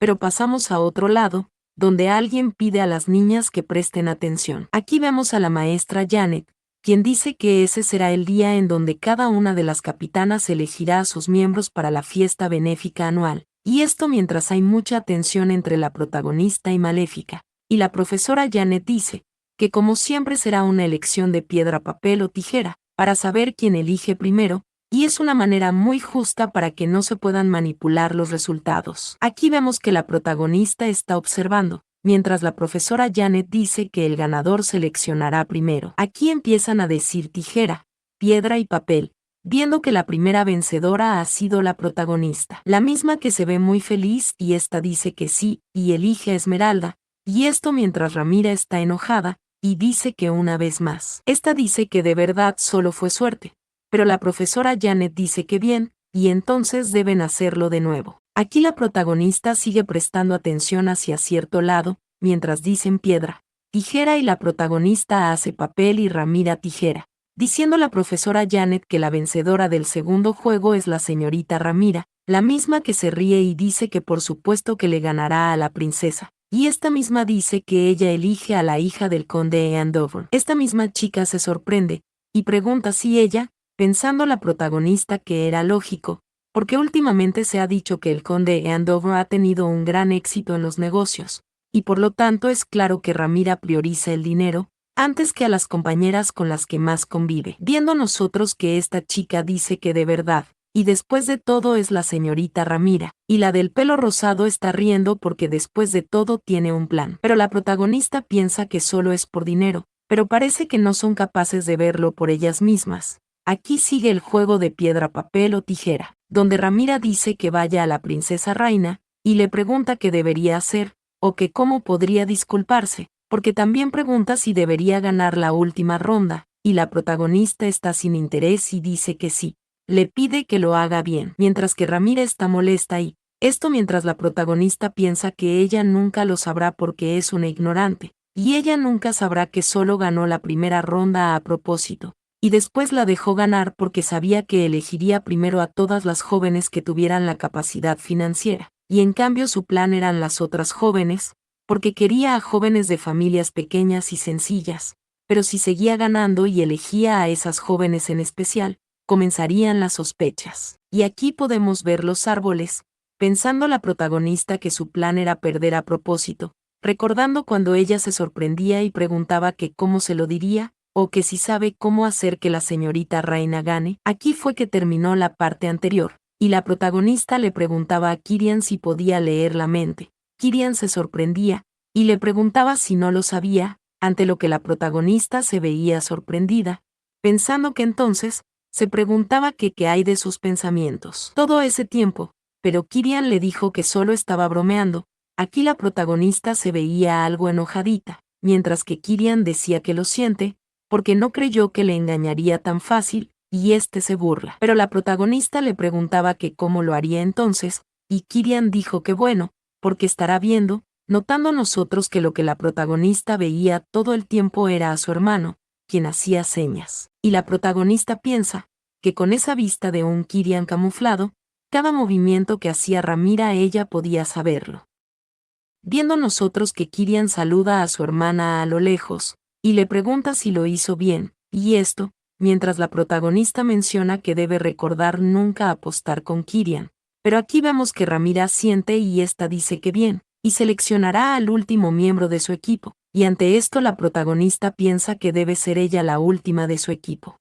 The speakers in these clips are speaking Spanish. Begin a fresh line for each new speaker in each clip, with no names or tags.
Pero pasamos a otro lado, donde alguien pide a las niñas que presten atención. Aquí vemos a la maestra Janet, quien dice que ese será el día en donde cada una de las capitanas elegirá a sus miembros para la fiesta benéfica anual, y esto mientras hay mucha tensión entre la protagonista y Maléfica. Y la profesora Janet dice que como siempre será una elección de piedra, papel o tijera, para saber quién elige primero, y es una manera muy justa para que no se puedan manipular los resultados. Aquí vemos que la protagonista está observando, mientras la profesora Janet dice que el ganador seleccionará primero. Aquí empiezan a decir tijera, piedra y papel, viendo que la primera vencedora ha sido la protagonista, la misma que se ve muy feliz y esta dice que sí, y elige a Esmeralda, y esto mientras Ramira está enojada, y dice que una vez más. Esta dice que de verdad solo fue suerte, pero la profesora Janet dice que bien, y entonces deben hacerlo de nuevo. Aquí la protagonista sigue prestando atención hacia cierto lado, mientras dicen piedra, tijera y la protagonista hace papel y Ramira tijera, diciendo la profesora Janet que la vencedora del segundo juego es la señorita Ramira, la misma que se ríe y dice que por supuesto que le ganará a la princesa. Y esta misma dice que ella elige a la hija del conde Andover. Esta misma chica se sorprende, y pregunta si ella, pensando la protagonista que era lógico, porque últimamente se ha dicho que el conde Andover ha tenido un gran éxito en los negocios, y por lo tanto es claro que Ramira prioriza el dinero, antes que a las compañeras con las que más convive. Viendo nosotros que esta chica dice que de verdad, y después de todo es la señorita Ramira, y la del pelo rosado está riendo porque después de todo tiene un plan. Pero la protagonista piensa que solo es por dinero, pero parece que no son capaces de verlo por ellas mismas. Aquí sigue el juego de piedra, papel o tijera, donde Ramira dice que vaya a la princesa Reina, y le pregunta qué debería hacer, o que cómo podría disculparse, porque también pregunta si debería ganar la última ronda, y la protagonista está sin interés y dice que sí. Le pide que lo haga bien, mientras que Ramira está molesta y, esto mientras la protagonista piensa que ella nunca lo sabrá porque es una ignorante, y ella nunca sabrá que solo ganó la primera ronda a propósito, y después la dejó ganar porque sabía que elegiría primero a todas las jóvenes que tuvieran la capacidad financiera, y en cambio su plan eran las otras jóvenes, porque quería a jóvenes de familias pequeñas y sencillas, pero si seguía ganando y elegía a esas jóvenes en especial, comenzarían las sospechas. Y aquí podemos ver los árboles, pensando la protagonista que su plan era perder a propósito, recordando cuando ella se sorprendía y preguntaba que cómo se lo diría, o que si sabe cómo hacer que la señorita Reina gane. Aquí fue que terminó la parte anterior, y la protagonista le preguntaba a Kirian si podía leer la mente. Kirian se sorprendía, y le preguntaba si no lo sabía, ante lo que la protagonista se veía sorprendida, pensando que entonces, se preguntaba que qué hay de sus pensamientos. Todo ese tiempo, pero Kirian le dijo que solo estaba bromeando. Aquí la protagonista se veía algo enojadita, mientras que Kirian decía que lo siente, porque no creyó que le engañaría tan fácil, y este se burla. Pero la protagonista le preguntaba que cómo lo haría entonces, y Kirian dijo que bueno, porque estará viendo, notando nosotros que lo que la protagonista veía todo el tiempo era a su hermano, quien hacía señas. Y la protagonista piensa que con esa vista de un Kirian camuflado, cada movimiento que hacía Ramira ella podía saberlo. Viendo nosotros que Kirian saluda a su hermana a lo lejos, y le pregunta si lo hizo bien, y esto, mientras la protagonista menciona que debe recordar nunca apostar con Kirian. Pero aquí vemos que Ramira siente y esta dice que bien, y seleccionará al último miembro de su equipo, y ante esto la protagonista piensa que debe ser ella la última de su equipo.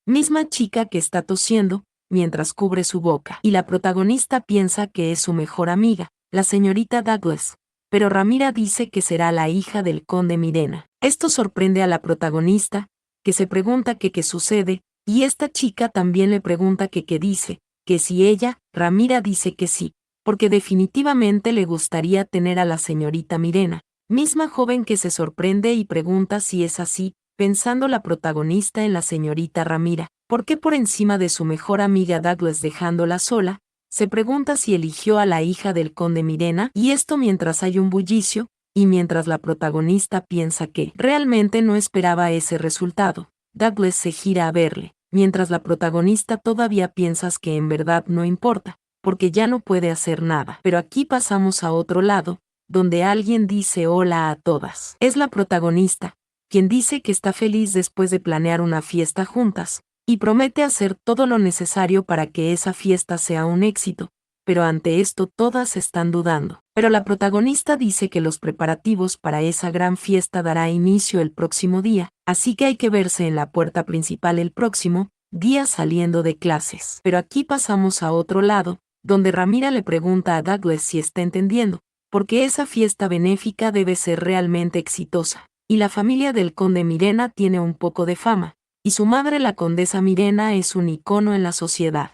Misma chica que está tosiendo, mientras cubre su boca, y la protagonista piensa que es su mejor amiga, la señorita Douglas, pero Ramira dice que será la hija del conde Mirena. Esto sorprende a la protagonista, que se pregunta que qué sucede, y esta chica también le pregunta que qué dice, que si ella, Ramira dice que sí, porque definitivamente le gustaría tener a la señorita Mirena, misma joven que se sorprende y pregunta si es así, pensando la protagonista en la señorita Ramira, ¿por qué por encima de su mejor amiga Douglas dejándola sola? Se pregunta si eligió a la hija del conde Mirena, y esto mientras hay un bullicio, y mientras la protagonista piensa que realmente no esperaba ese resultado. Douglas se gira a verle, mientras la protagonista todavía piensa que en verdad no importa, porque ya no puede hacer nada. Pero aquí pasamos a otro lado, donde alguien dice hola a todas. Es la protagonista, quien dice que está feliz después de planear una fiesta juntas, y promete hacer todo lo necesario para que esa fiesta sea un éxito, pero ante esto todas están dudando. Pero la protagonista dice que los preparativos para esa gran fiesta dará inicio el próximo día, así que hay que verse en la puerta principal el próximo día saliendo de clases. Pero aquí pasamos a otro lado, donde Ramira le pregunta a Douglas si está entendiendo, porque esa fiesta benéfica debe ser realmente exitosa, y la familia del conde Mirena tiene un poco de fama, y su madre la condesa Mirena es un icono en la sociedad.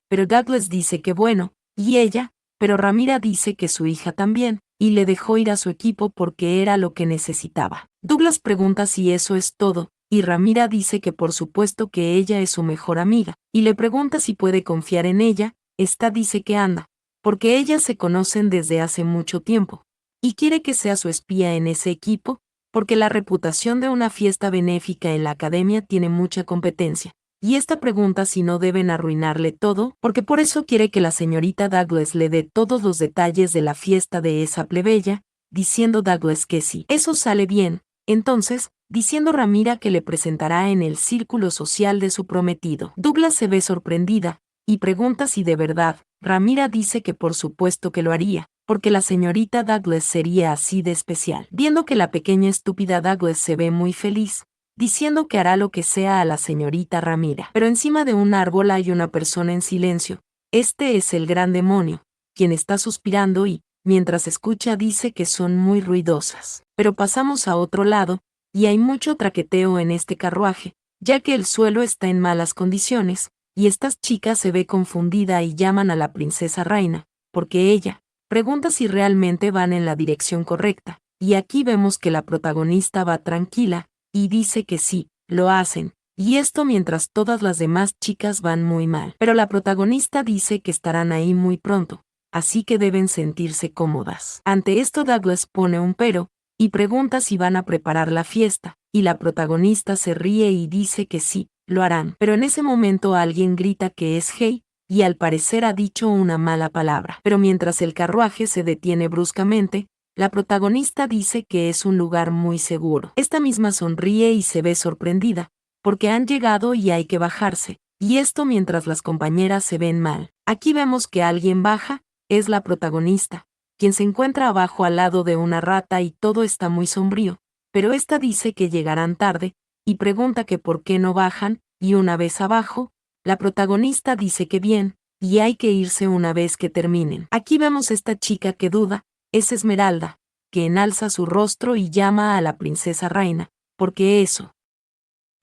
Pero Douglas dice que bueno, y ella, pero Ramira dice que su hija también, y le dejó ir a su equipo porque era lo que necesitaba. Douglas pregunta si eso es todo, y Ramira dice que por supuesto que ella es su mejor amiga, y le pregunta si puede confiar en ella. Esta dice que anda, porque ellas se conocen desde hace mucho tiempo, y quiere que sea su espía en ese equipo, porque la reputación de una fiesta benéfica en la academia tiene mucha competencia. Y esta pregunta si no deben arruinarle todo, porque por eso quiere que la señorita Douglas le dé todos los detalles de la fiesta de esa plebeya, diciendo Douglas que sí. Eso sale bien, entonces, diciendo Ramira que le presentará en el círculo social de su prometido. Douglas se ve sorprendida, y pregunta si de verdad. Ramira dice que por supuesto que lo haría, porque la señorita Douglas sería así de especial. Viendo que la pequeña estúpida Douglas se ve muy feliz, diciendo que hará lo que sea a la señorita Ramira. Pero encima de un árbol hay una persona en silencio. Este es el gran demonio, quien está suspirando y, mientras escucha, dice que son muy ruidosas. Pero pasamos a otro lado, y hay mucho traqueteo en este carruaje, ya que el suelo está en malas condiciones, y esta chica se ve confundida y llaman a la princesa Reina, porque ella pregunta si realmente van en la dirección correcta, y aquí vemos que la protagonista va tranquila, y dice que sí, lo hacen, y esto mientras todas las demás chicas van muy mal. Pero la protagonista dice que estarán ahí muy pronto, así que deben sentirse cómodas. Ante esto Douglas pone un pero, y pregunta si van a preparar la fiesta, y la protagonista se ríe y dice que sí, lo harán. Pero en ese momento alguien grita que es Hey, y al parecer ha dicho una mala palabra. Pero mientras el carruaje se detiene bruscamente, la protagonista dice que es un lugar muy seguro. Esta misma sonríe y se ve sorprendida, porque han llegado y hay que bajarse, y esto mientras las compañeras se ven mal. Aquí vemos que alguien baja, es la protagonista, quien se encuentra abajo al lado de una rata y todo está muy sombrío, pero esta dice que llegarán tarde, y pregunta que por qué no bajan, y una vez abajo, la protagonista dice que bien, y hay que irse una vez que terminen. Aquí vemos esta chica que duda, es Esmeralda, que enalza su rostro y llama a la princesa Reina, porque eso.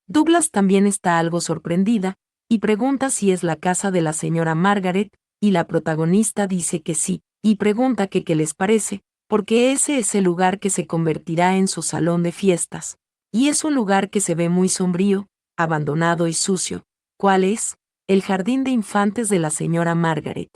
Douglas también está algo sorprendida, y pregunta si es la casa de la señora Margaret, y la protagonista dice que sí, y pregunta que qué les parece, porque ese es el lugar que se convertirá en su salón de fiestas, y es un lugar que se ve muy sombrío, abandonado y sucio. ¿Cuál es? El jardín de infantes de la señora Margaret.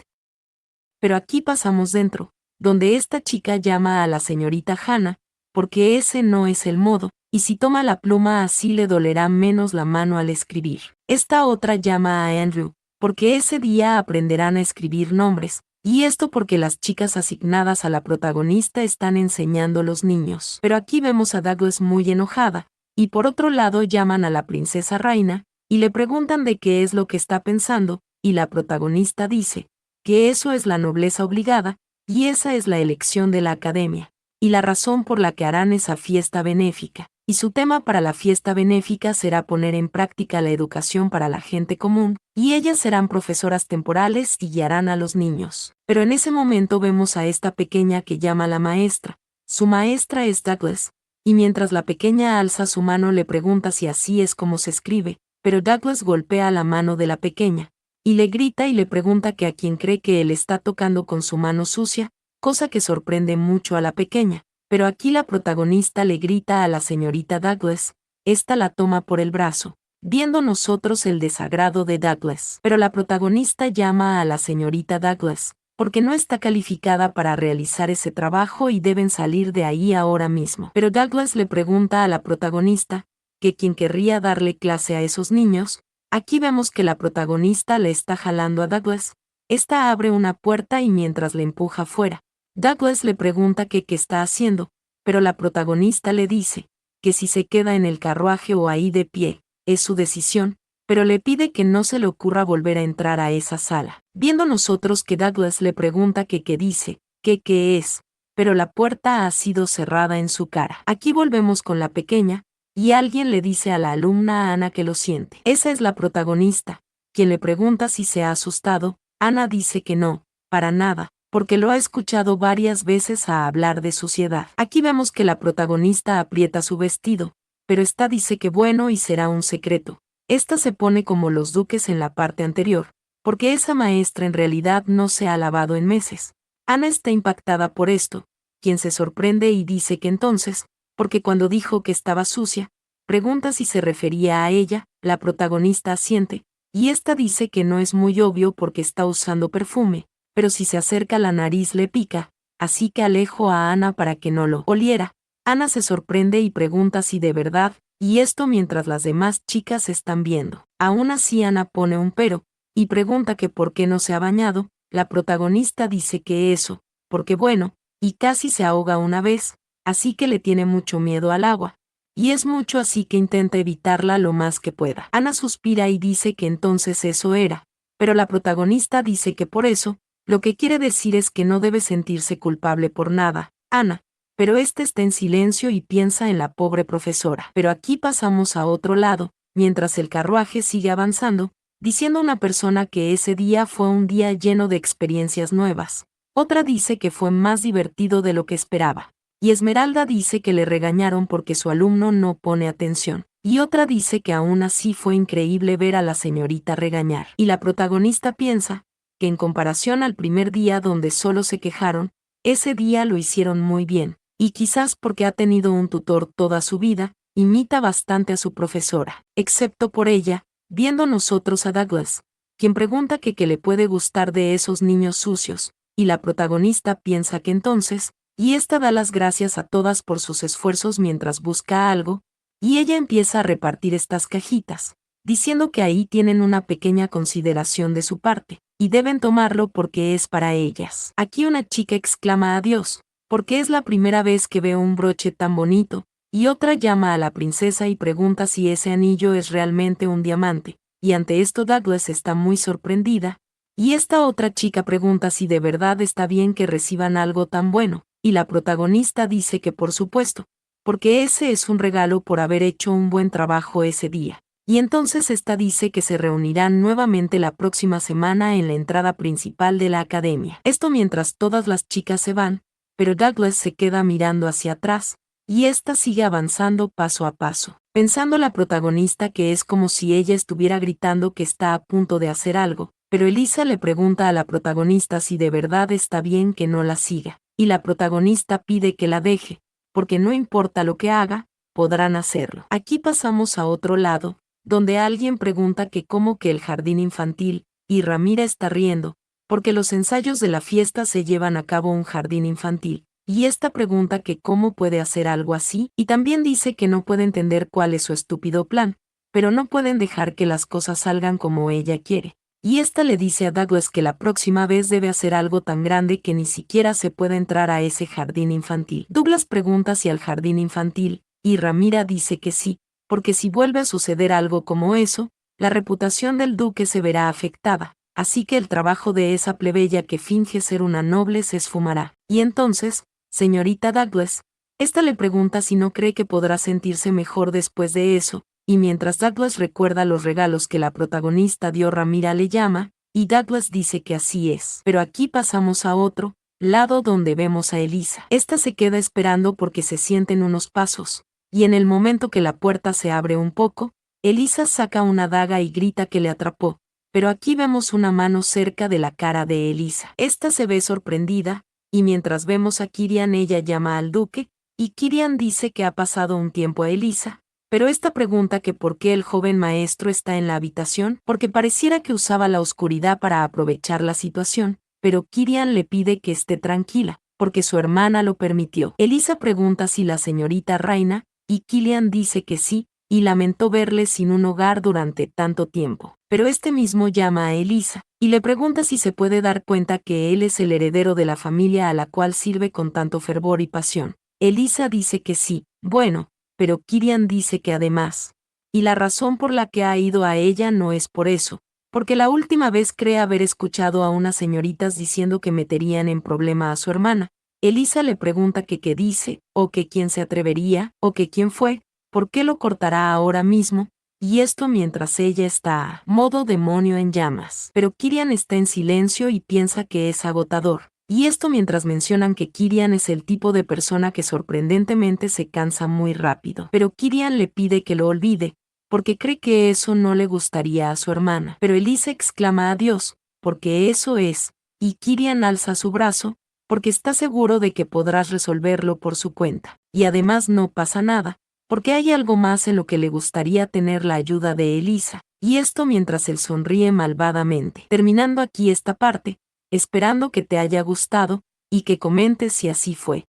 Pero aquí pasamos dentro, donde esta chica llama a la señorita Hannah, porque ese no es el modo, y si toma la pluma así le dolerá menos la mano al escribir. Esta otra llama a Andrew, porque ese día aprenderán a escribir nombres, y esto porque las chicas asignadas a la protagonista están enseñando los niños. Pero aquí vemos a Douglas muy enojada, y por otro lado llaman a la princesa Reina, y le preguntan de qué es lo que está pensando, y la protagonista dice que eso es la nobleza obligada, y esa es la elección de la academia, y la razón por la que harán esa fiesta benéfica. Y su tema para la fiesta benéfica será poner en práctica la educación para la gente común, y ellas serán profesoras temporales y guiarán a los niños. Pero en ese momento vemos a esta pequeña que llama a la maestra. Su maestra es Douglas, y mientras la pequeña alza su mano le pregunta si así es como se escribe, pero Douglas golpea la mano de la pequeña, y le grita y le pregunta que a quién cree que él está tocando con su mano sucia, cosa que sorprende mucho a la pequeña. Pero aquí la protagonista le grita a la señorita Douglas, esta la toma por el brazo, viendo nosotros el desagrado de Douglas. Pero la protagonista llama a la señorita Douglas, porque no está calificada para realizar ese trabajo y deben salir de ahí ahora mismo. Pero Douglas le pregunta a la protagonista, que quien querría darle clase a esos niños. Aquí vemos que la protagonista le está jalando a Douglas, Esta abre una puerta y mientras le empuja fuera, Douglas le pregunta que qué está haciendo, pero la protagonista le dice que si se queda en el carruaje o ahí de pie, es su decisión, pero le pide que no se le ocurra volver a entrar a esa sala. Viendo nosotros que Douglas le pregunta que qué dice, que qué es, pero la puerta ha sido cerrada en su cara. Aquí volvemos con la pequeña, y alguien le dice a la alumna Ana que lo siente. Esa es la protagonista, quien le pregunta si se ha asustado. Ana dice que no, para nada, porque lo ha escuchado varias veces a hablar de suciedad. Aquí vemos que la protagonista aprieta su vestido, pero esta dice que bueno y será un secreto. Esta se pone como los duques en la parte anterior, porque esa maestra en realidad no se ha lavado en meses. Ana está impactada por esto, quien se sorprende y dice que entonces, porque cuando dijo que estaba sucia, pregunta si se refería a ella, la protagonista asiente, y esta dice que no es muy obvio porque está usando perfume, pero si se acerca la nariz le pica, así que alejo a Ana para que no lo oliera. Ana se sorprende y pregunta si de verdad, y esto mientras las demás chicas están viendo. Aún así Ana pone un pero, y pregunta que por qué no se ha bañado. La protagonista dice que eso, porque bueno, y casi se ahoga una vez, así que le tiene mucho miedo al agua. Y es mucho así que intenta evitarla lo más que pueda. Ana suspira y dice que entonces eso era, pero la protagonista dice que por eso, lo que quiere decir es que no debe sentirse culpable por nada, Ana, pero ésta está en silencio y piensa en la pobre profesora. Pero aquí pasamos a otro lado, mientras el carruaje sigue avanzando, diciendo una persona que ese día fue un día lleno de experiencias nuevas. Otra dice que fue más divertido de lo que esperaba. Y Esmeralda dice que le regañaron porque su alumno no pone atención. Y otra dice que aún así fue increíble ver a la señorita regañar. Y la protagonista piensa que en comparación al primer día donde solo se quejaron, ese día lo hicieron muy bien. Y quizás porque ha tenido un tutor toda su vida, imita bastante a su profesora. Excepto por ella, viendo nosotros a Douglas, quien pregunta que qué le puede gustar de esos niños sucios, y la protagonista piensa que entonces, y esta da las gracias a todas por sus esfuerzos mientras busca algo, y ella empieza a repartir estas cajitas, diciendo que ahí tienen una pequeña consideración de su parte, y deben tomarlo porque es para ellas. Aquí una chica exclama adiós, porque es la primera vez que veo un broche tan bonito, y otra llama a la princesa y pregunta si ese anillo es realmente un diamante, y ante esto Douglas está muy sorprendida, y esta otra chica pregunta si de verdad está bien que reciban algo tan bueno, y la protagonista dice que por supuesto, porque ese es un regalo por haber hecho un buen trabajo ese día. Y entonces esta dice que se reunirán nuevamente la próxima semana en la entrada principal de la academia. Esto mientras todas las chicas se van, pero Douglas se queda mirando hacia atrás, y esta sigue avanzando paso a paso, pensando la protagonista que es como si ella estuviera gritando que está a punto de hacer algo, pero Elisa le pregunta a la protagonista si de verdad está bien que no la siga, y la protagonista pide que la deje, porque no importa lo que haga, podrán hacerlo. Aquí pasamos a otro lado, donde alguien pregunta que cómo que el jardín infantil, y Ramira está riendo, porque los ensayos de la fiesta se llevan a cabo en un jardín infantil, y esta pregunta que cómo puede hacer algo así, y también dice que no puede entender cuál es su estúpido plan, pero no pueden dejar que las cosas salgan como ella quiere. Y esta le dice a Douglas que la próxima vez debe hacer algo tan grande que ni siquiera se puede entrar a ese jardín infantil. Douglas pregunta si al jardín infantil, y Ramira dice que sí, porque si vuelve a suceder algo como eso, la reputación del duque se verá afectada, así que el trabajo de esa plebeya que finge ser una noble se esfumará. Y entonces, señorita Douglas, esta le pregunta si no cree que podrá sentirse mejor después de eso, y mientras Douglas recuerda los regalos que la protagonista dio, Ramira le llama, y Douglas dice que así es. Pero aquí pasamos a otro lado donde vemos a Elisa. Esta se queda esperando porque se sienten unos pasos, y en el momento que la puerta se abre un poco, Elisa saca una daga y grita que le atrapó, pero aquí vemos una mano cerca de la cara de Elisa. Esta se ve sorprendida, y mientras vemos a Kirian ella llama al duque, y Kirian dice que ha pasado un tiempo a Elisa, pero esta pregunta que por qué el joven maestro está en la habitación, porque pareciera que usaba la oscuridad para aprovechar la situación, pero Kirian le pide que esté tranquila, porque su hermana lo permitió. Elisa pregunta si la señorita Raina, y Kirian dice que sí, y lamentó verle sin un hogar durante tanto tiempo. pero este mismo llama a Elisa, y le pregunta si se puede dar cuenta que él es el heredero de la familia a la cual sirve con tanto fervor y pasión. Elisa dice que sí, bueno, pero Kirian dice que además, y la razón por la que ha ido a ella no es por eso, porque la última vez cree haber escuchado a unas señoritas diciendo que meterían en problema a su hermana. Elisa le pregunta que qué dice, o que quién se atrevería, o que quién fue, por qué lo cortará ahora mismo, y esto mientras ella está a modo demonio en llamas. Pero Kirian está en silencio y piensa que es agotador. Y esto mientras mencionan que Kirian es el tipo de persona que sorprendentemente se cansa muy rápido. Pero Kirian le pide que lo olvide, porque cree que eso no le gustaría a su hermana. Pero Elisa exclama adiós, porque eso es, y Kirian alza su brazo, porque está seguro de que podrás resolverlo por su cuenta. Y además no pasa nada, porque hay algo más en lo que le gustaría tener la ayuda de Elisa, y esto mientras él sonríe malvadamente. Terminando aquí esta parte, esperando que te haya gustado, y que comentes si así fue.